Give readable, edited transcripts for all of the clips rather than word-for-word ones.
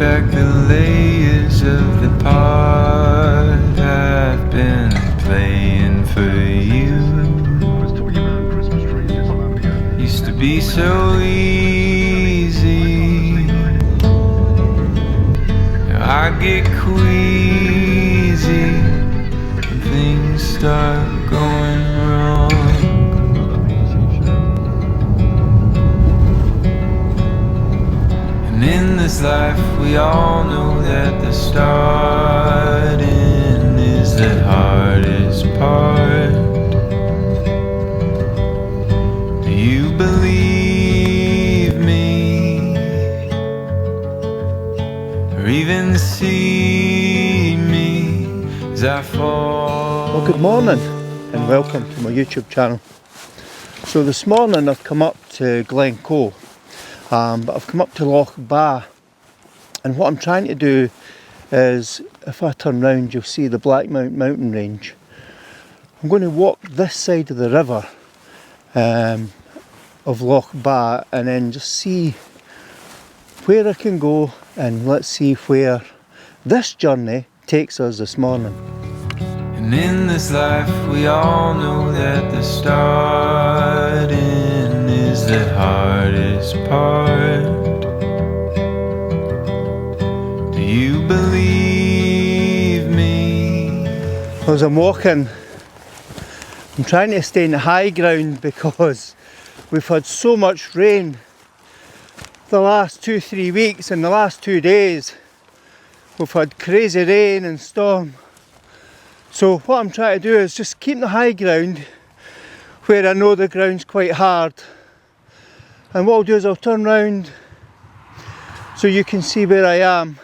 back the layers of the part I've been playing for you. Used to be so easy, now I get queasy when things start going wrong. In this life we all know that the starting is the hardest part. Do you believe me, or even see me as I fall? Well, good morning and welcome to my YouTube channel. So this morning I've come up to Glencoe. But I've come up to Loch Ba, and what I'm trying to do is, if I turn round you'll see the Blackmount mountain range. I'm going to walk this side of the river of Loch Ba and then just see where I can go, and let's see where this journey takes us this morning. And in this life we all know that the starting is the hardest part. Do you believe me? As I'm walking, I'm trying to stay in the high ground because we've had so much rain the last 2-3 weeks, and the last 2 days we've had crazy rain and storm. So what I'm trying to do is just keep the high ground where I know the ground's quite hard. And what I'll do is I'll turn round so you can see where I am.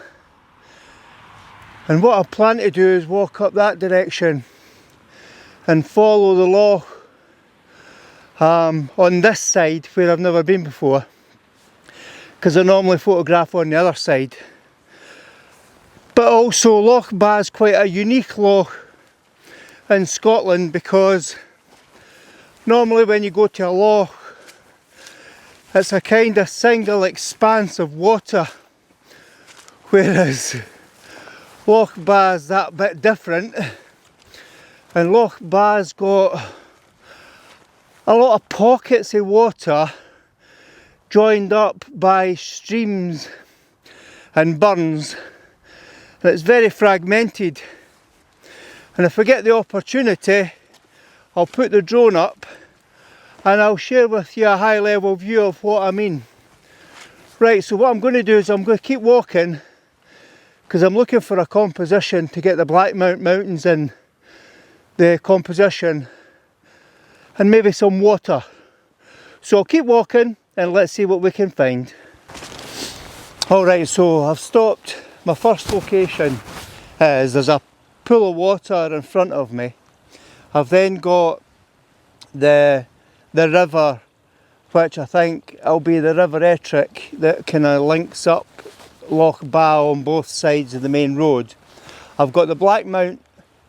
And what I plan to do is walk up that direction and follow the loch on this side where I've never been before, because I normally photograph on the other side. But also Loch Ba is quite a unique loch in Scotland, because normally when you go to a loch it's a kind of single expanse of water, whereas Loch Ba is that bit different. And Loch Ba's got a lot of pockets of water joined up by streams and burns, and it's very fragmented. And if I get the opportunity, I'll put the drone up and I'll share with you a high level view of what I mean. Right, so what I'm going to do is I'm going to keep walking, because I'm looking for a composition to get the Blackmount Mountains in the composition, and maybe some water. So I'll keep walking and let's see what we can find. Alright, so I've stopped. My first location is there's a pool of water in front of me. I've then got the river, which I think will be the River Ettrick, that kind of links up Loch Ba on both sides of the main road. I've got the Blackmount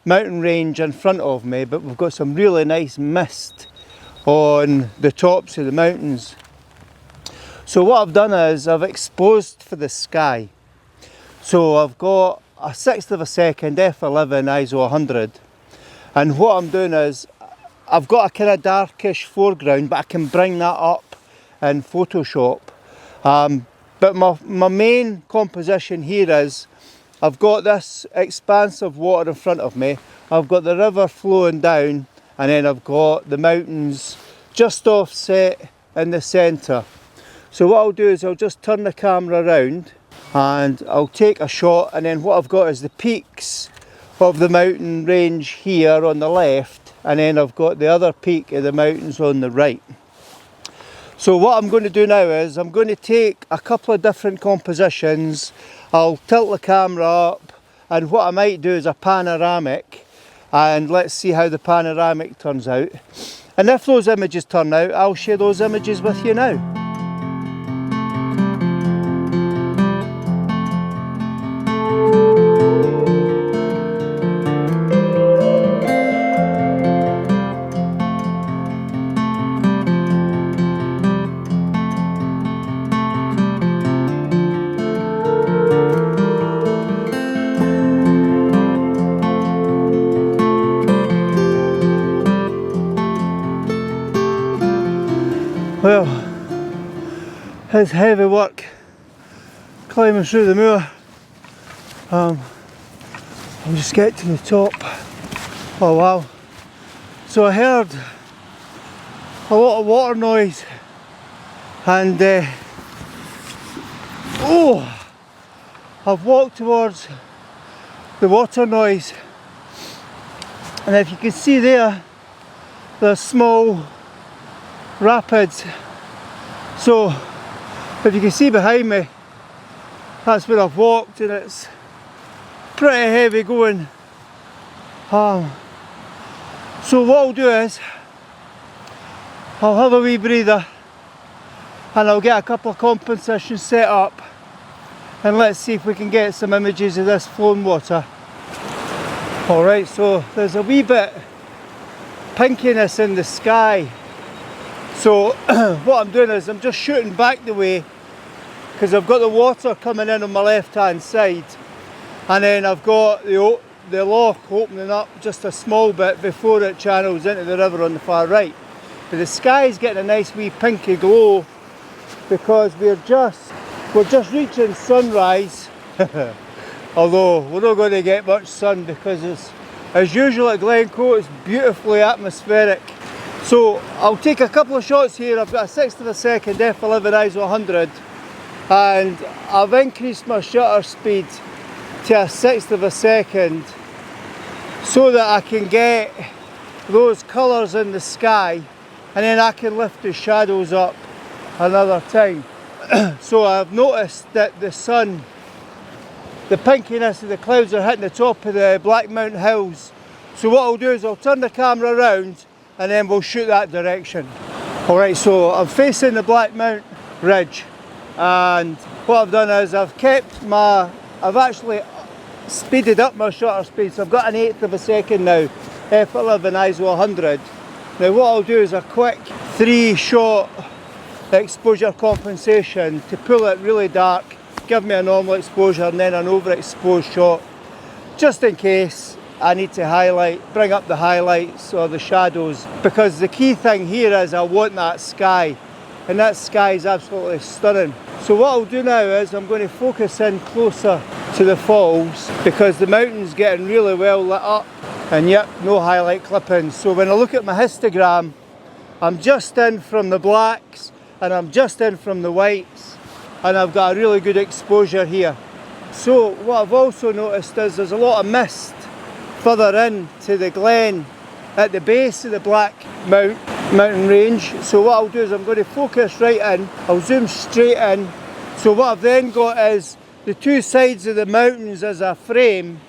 mountain range in front of me, but we've got some really nice mist on the tops of the mountains. So what I've done is I've exposed for the sky. So I've got a 1/6 of a second f11 ISO 100, and what I'm doing is I've got a kind of darkish foreground, but I can bring that up in Photoshop. But my main composition here is I've got this expanse of water in front of me, I've got the river flowing down, and then I've got the mountains just offset in the centre. So what I'll do is I'll just turn the camera around and I'll take a shot, and then what I've got is the peaks of the mountain range here on the left, and then I've got the other peak of the mountains on the right. So what I'm going to do now is I'm going to take a couple of different compositions. I'll tilt the camera up, and what I might do is a panoramic, and let's see how the panoramic turns out. And if those images turn out, I'll share those images with you now. Well, it's heavy work climbing through the moor. I'll just get to the top. Oh wow. So I heard a lot of water noise and I've walked towards the water noise, and if you can see there, there's small rapids. So if you can see behind me, that's where I've walked, and it's pretty heavy going. So what I'll do is I'll have a wee breather and I'll get a couple of compositions set up, and let's see if we can get some images of this flowing water. Alright, so there's a wee bit pinkiness in the sky. So what I'm doing is I'm just shooting back the way, because I've got the water coming in on my left hand side, and then I've got the loch opening up just a small bit before it channels into the river on the far right. But the sky's getting a nice wee pinky glow because we're just reaching sunrise. Although we're not going to get much sun because it's, as usual at Glencoe, it's beautifully atmospheric. So I'll take a couple of shots here. I've got a 1/6 of a second f11 ISO 100, and I've increased my shutter speed to a 1/6 of a second so that I can get those colours in the sky, and then I can lift the shadows up another time. So I've noticed that the sun, the pinkiness of the clouds are hitting the top of the Black Mountain Hills. So what I'll do is I'll turn the camera around and then we'll shoot that direction. Alright, so I'm facing the Black Mountain Ridge, and what I've done is I've actually speeded up my shutter speed, so I've got an 1/8 of a second now, f11 ISO 100. Now what I'll do is a quick 3-shot exposure compensation to pull it really dark, give me a normal exposure and then an overexposed shot, just in case I need to bring up the highlights or the shadows, because the key thing here is I want that sky, and that sky is absolutely stunning. So what I'll do now is I'm going to focus in closer to the falls, because the mountain's getting really well lit up, and yep, no highlight clippings. So when I look at my histogram, I'm just in from the blacks and I'm just in from the whites, and I've got a really good exposure here. So what I've also noticed is there's a lot of mist further in to the glen at the base of the Black Mountain range. So what I'll do is I'm going to focus right in, I'll zoom straight in. So what I've then got is the two sides of the mountains as a frame.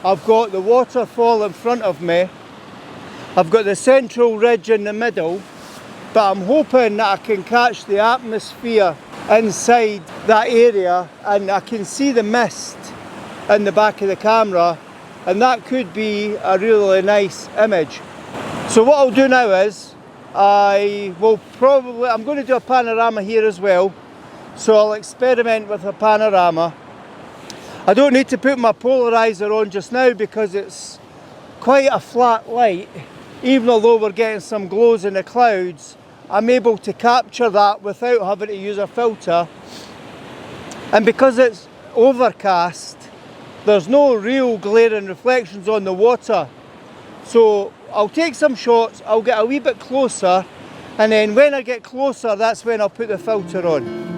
I've got the waterfall in front of me, I've got the central ridge in the middle, but I'm hoping that I can catch the atmosphere inside that area, and I can see the mist in the back of the camera, and that could be a really nice image. So what I'll do now is I'm going to do a panorama here as well, so I'll experiment with a panorama. I don't need to put my polarizer on just now because it's quite a flat light. Even although we're getting some glows in the clouds, I'm able to capture that without having to use a filter. And because it's overcast, there's no real glaring reflections on the water. So I'll take some shots, I'll get a wee bit closer, and then when I get closer, that's when I'll put the filter on.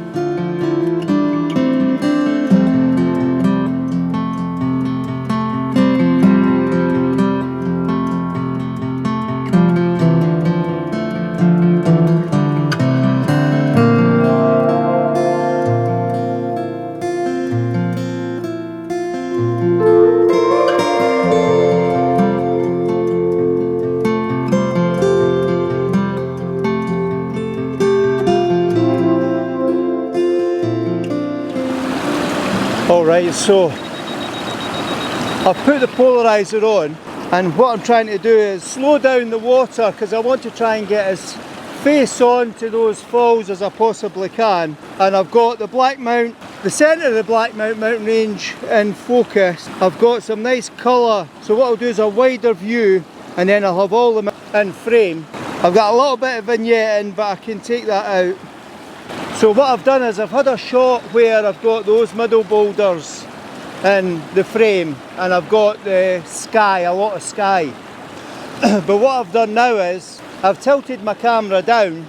Alright, so I've put the polarizer on, and what I'm trying to do is slow down the water because I want to try and get as face on to those falls as I possibly can. And I've got the the centre of the Black Mountain range in focus. I've got some nice colour, so what I'll do is a wider view, and then I'll have all them in frame. I've got a little bit of vignetting, but I can take that out. So what I've done is I've had a shot where I've got those middle boulders in the frame and I've got the sky, a lot of sky. But what I've done now is I've tilted my camera down,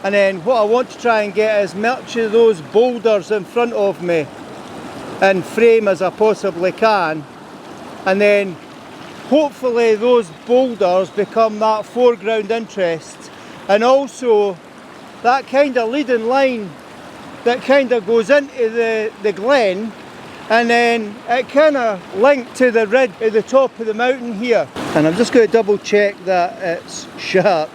and then what I want to try and get is much of those boulders in front of me in frame as I possibly can, and then hopefully those boulders become that foreground interest, and also that kind of leading line that kind of goes into the glen, and then it kind of linked to the ridge at the top of the mountain here. And I'm just going to double check that it's sharp.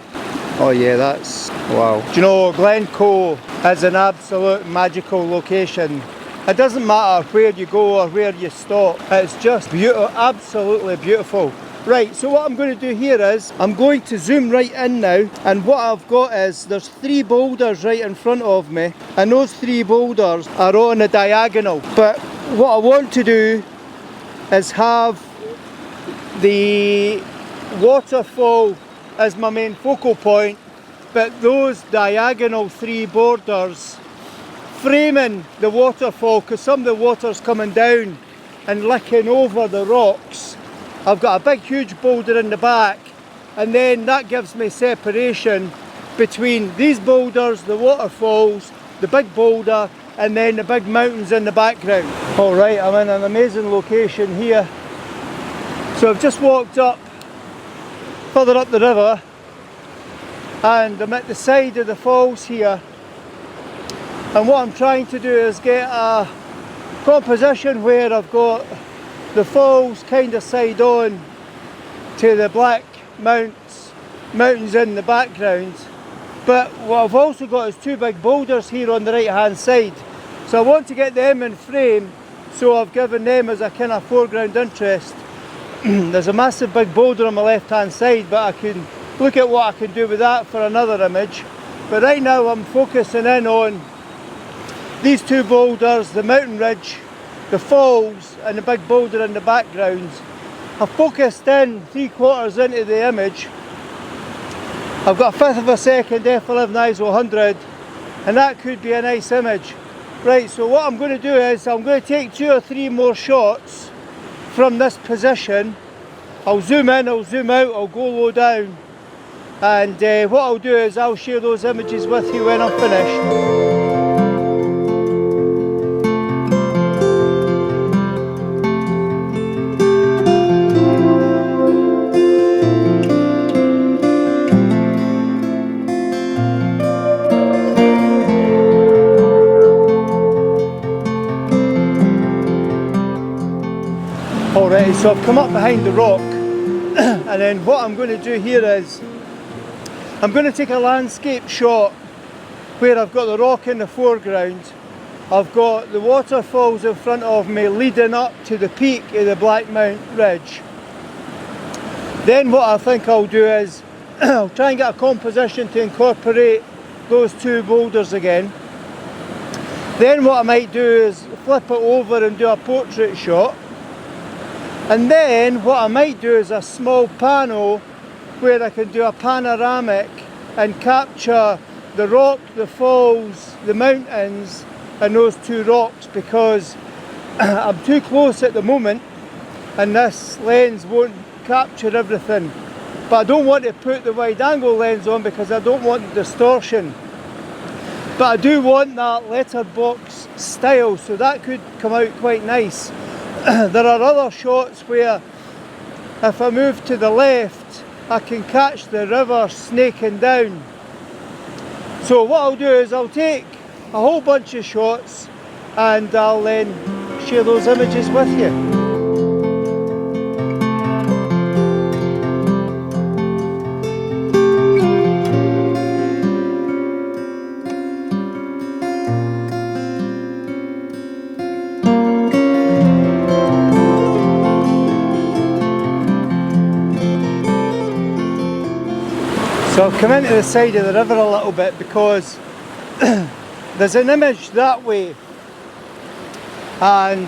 Oh yeah, that's wow. Do you know, Glencoe is an absolute magical location. It doesn't matter where you go or where you stop, it's just beautiful, absolutely beautiful. Right, so what I'm going to do here is I'm going to zoom right in now, and what I've got is there's 3 boulders right in front of me, and those 3 boulders are on a diagonal. But what I want to do is have the waterfall as my main focal point, but those diagonal 3 borders framing the waterfall, because some of the water's coming down and licking over the rocks. I've got a big huge boulder in the back, and then that gives me separation between these boulders, the waterfalls, the big boulder, and then the big mountains in the background. Alright, I'm in an amazing location here. So I've just walked up, further up the river, and I'm at the side of the falls here, and what I'm trying to do is get a composition where I've got the falls kind of side on to the black mountains in the background. But what I've also got is 2 big boulders here on the right hand side, so I want to get them in frame, so I've given them as a kind of foreground interest. There's a massive big boulder on my left hand side, but I can look at what I can do with that for another image. But right now I'm focusing in on these 2 boulders, the mountain ridge, the falls, and the big boulder in the background. I've focused in 3/4 into the image. I've got a 1/5 of a second f11 ISO 100, and that could be a nice image. Right, so what I'm going to do is I'm going to take 2 or 3 more shots from this position. I'll zoom in, I'll zoom out, I'll go low down, and what I'll do is I'll share those images with you when I'm finished. Alright, so I've come up behind the rock, and then what I'm going to do here is I'm going to take a landscape shot where I've got the rock in the foreground, I've got the waterfalls in front of me leading up to the peak of the Black Mount Ridge. Then what I think I'll do is I'll try and get a composition to incorporate those 2 boulders again. Then what I might do is flip it over and do a portrait shot. And then what I might do is a small pano where I can do a panoramic and capture the rock, the falls, the mountains, and those 2 rocks, because I'm too close at the moment and this lens won't capture everything. But I don't want to put the wide angle lens on because I don't want the distortion. But I do want that letterbox style, so that could come out quite nice. There are other shots where if I move to the left I can catch the river snaking down. So what I'll do is I'll take a whole bunch of shots and I'll then share those images with you. So I've come into the side of the river a little bit because there's an image that way and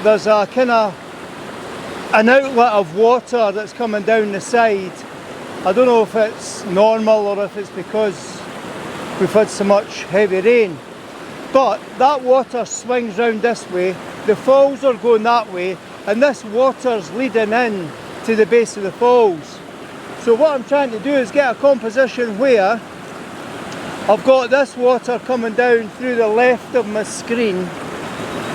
there's a kind of an outlet of water that's coming down the side, I don't know if it's normal or if it's because we've had so much heavy rain, but that water swings round this way, the falls are going that way, and this water's leading in to the base of the falls. So what I'm trying to do is get a composition where I've got this water coming down through the left of my screen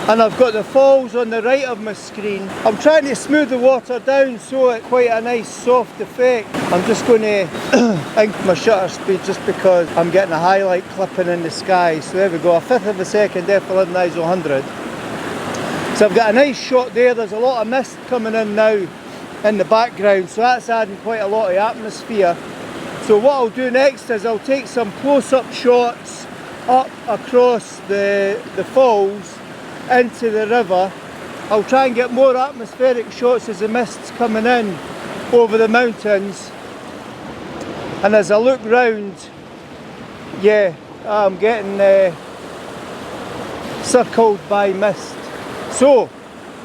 and I've got the falls on the right of my screen. I'm trying to smooth the water down so it's quite a nice soft effect. I'm just going to ink my shutter speed just because I'm getting a highlight clipping in the sky. So there we go, 1/5 of a second f11 ISO 100. So I've got a nice shot there. There's a lot of mist coming in now in the background, so that's adding quite a lot of atmosphere. So what I'll do next is I'll take some close-up shots up across the falls into the river. I'll try and get more atmospheric shots as the mist's coming in over the mountains. And as I look round, yeah, I'm getting circled by mist. So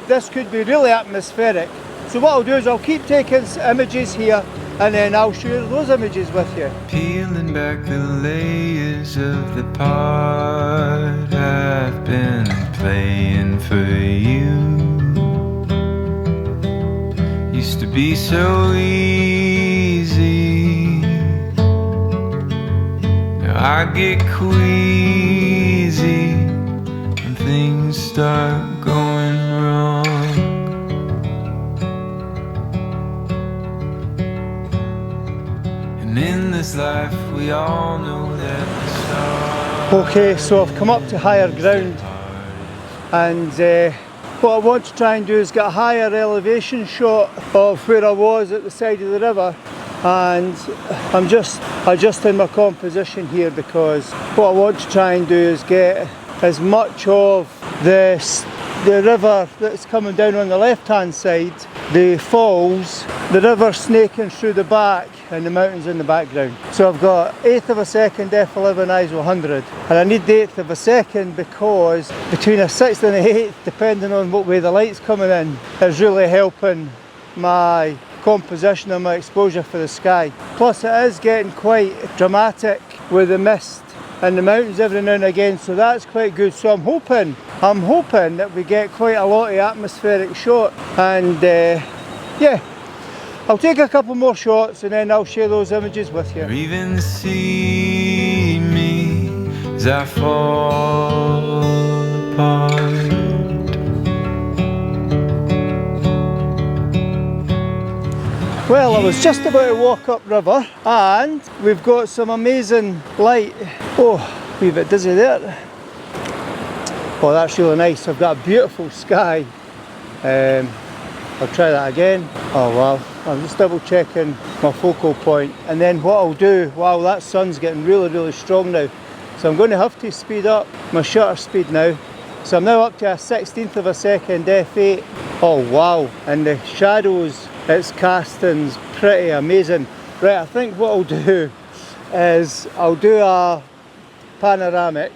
this could be really atmospheric. So what I'll do is I'll keep taking images here and then I'll share those images with you. Peeling back the layers of the part I've been playing for you. Used to be so easy. Now I get queasy when things start going wrong. In this life we all know that the stars. Okay, so I've come up to higher ground and what I want to try and do is get a higher elevation shot of where I was at the side of the river, and I'm just adjusting my composition here because what I want to try and do is get as much of the river that's coming down on the left hand side, the falls, the river snaking through the back and the mountains in the background. So I've got 1/8 of a second f11 ISO 100 and I need the 1/8 of a second because between a 1/6 and an 1/8, depending on what way the light's coming in, is really helping my composition and my exposure for the sky. Plus it is getting quite dramatic with the mist and the mountains every now and again, so that's quite good. So I'm hoping that we get quite a lot of atmospheric shot, and yeah, I'll take a couple more shots and then I'll share those images with you. Or even see me as I fall apart. Well, I was just about to walk up river and we've got some amazing light. Oh, a wee bit dizzy there. Oh, that's really nice. I've got a beautiful sky. I'll try that again. Oh wow, I'm just double checking my focal point, and then what I'll do, wow, that sun's getting really strong now, so I'm going to have to speed up my shutter speed now. So I'm now up to a 1/16 of a second f8. Oh wow, and the shadows it's casting's pretty amazing. Right, I think what I'll do is I'll do a panoramic.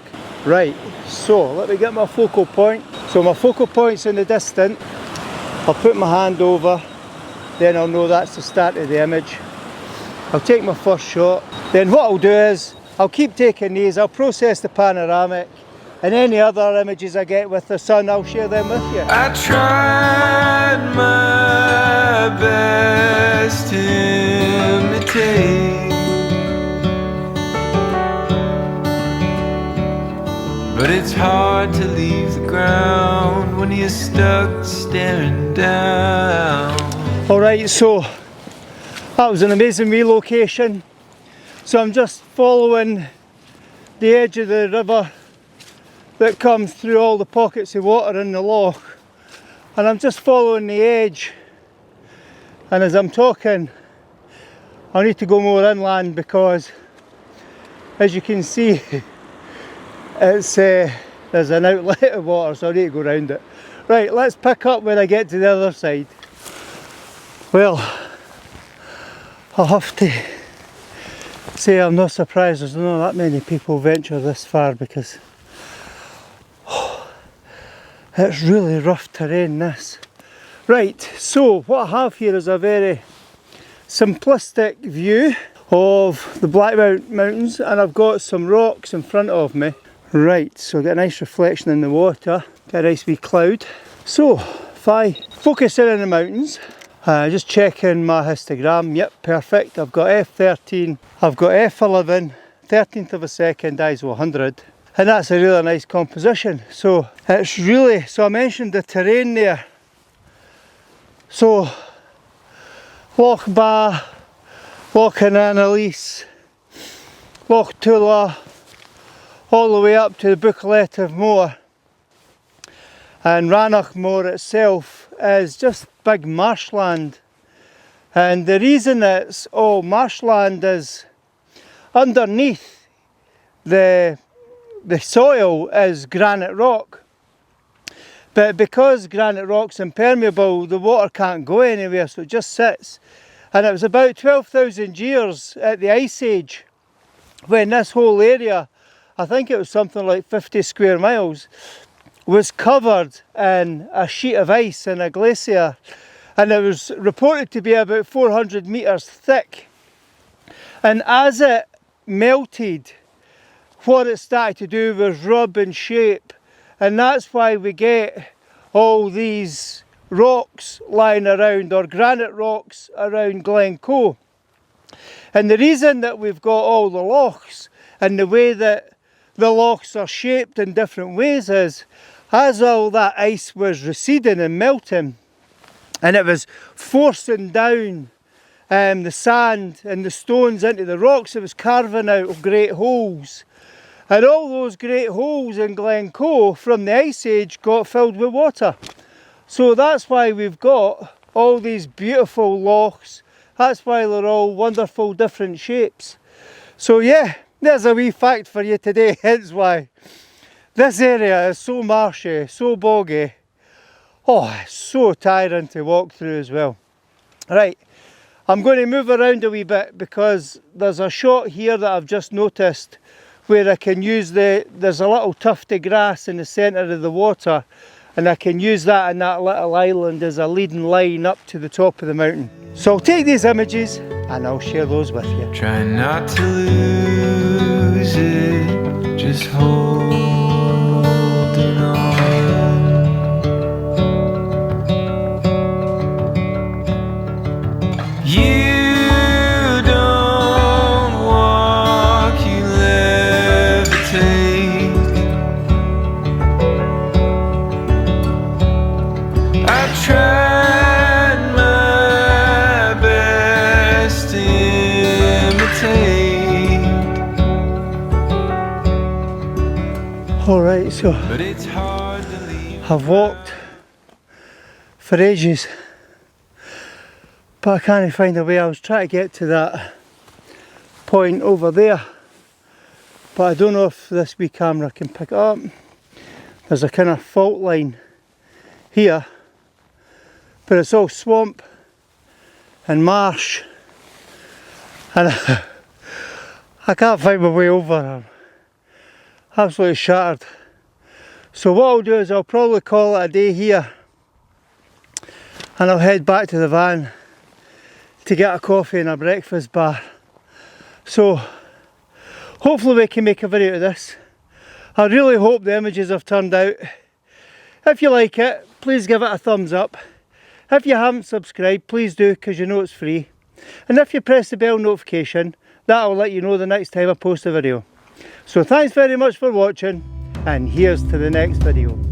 Right, so let me get my focal point. So my focal point's in the distance. I'll put my hand over, then I'll know that's the start of the image. I'll take my first shot. Then what I'll do is I'll keep taking these, I'll process the panoramic, and any other images I get with the sun, I'll share them with you. I tried my best to imitate, but it's hard to leave the ground when you're stuck staring down. Alright, so that was an amazing relocation. So I'm just following the edge of the river that comes through all the pockets of water in the loch, and I'm just following the edge, and as I'm talking I need to go more inland because as you can see it's there's an outlet of water, so I need to go around it. Right, let's pick up when I get to the other side. Well, I'll have to say I'm not surprised there's not that many people venture this far because it's really rough terrain, this. Right, so what I have here is a very simplistic view of the Blackmount Mountains, and I've got some rocks in front of me. Right, so I've got a nice reflection in the water, got a nice wee cloud. So if I focus in on the mountains, just checking my histogram, yep, perfect. I've got F13, I've got F11, 13th of a second, ISO 100, and that's a really nice composition. So it's really, so I mentioned the terrain there. So Loch Ba, Loch Annalise, Loch Tula, all the way up to the Buccleuch Moor, and Rannoch Moor itself is just big marshland. And the reason it's all marshland is underneath the soil is granite rock, but because granite rock's impermeable, the water can't go anywhere, so it just sits. And it was about 12,000 years at the Ice Age when this whole area, I think it was something like 50 square miles, was covered in a sheet of ice in a glacier, and it was reported to be about 400 metres thick. And as it melted, what it started to do was rub and shape, and that's why we get all these rocks lying around, or granite rocks around Glencoe. And the reason that we've got all the lochs and the way that the lochs are shaped in different ways is, as all that ice was receding and melting, and it was forcing down the sand and the stones into the rocks, it was carving out great holes. And all those great holes in Glencoe from the Ice Age got filled with water. So that's why we've got all these beautiful lochs. That's why they're all wonderful different shapes. So yeah, there's a wee fact for you today, hence why this area is so marshy, so boggy. Oh, it's so tiring to walk through as well. Right, I'm going to move around a wee bit because there's a shot here that I've just noticed where I can use there's a little tuft of grass in the centre of the water, and I can use that in that little island as a leading line up to the top of the mountain. So I'll take these images and I'll share those with you. Try not to lose it, just holding on. You don't walk, you levitate. I tried my best to imitate. Alright, so But it's hard to leave. I've walked for ages, but I can't find a way. I was trying to get to that point over there, but I don't know if this wee camera can pick it up. There's a kind of fault line here, but it's all swamp and marsh, and I can't find my way over. I'm absolutely shattered. So what I'll do is I'll probably call it a day here, and I'll head back to the van to get a coffee and a breakfast bar. So hopefully we can make a video of this. I really hope the images have turned out. If you like it, please give it a thumbs up. If you haven't subscribed, please do, because you know it's free. And if you press the bell notification, that will let you know the next time I post a video. So thanks very much for watching, and here's to the next video.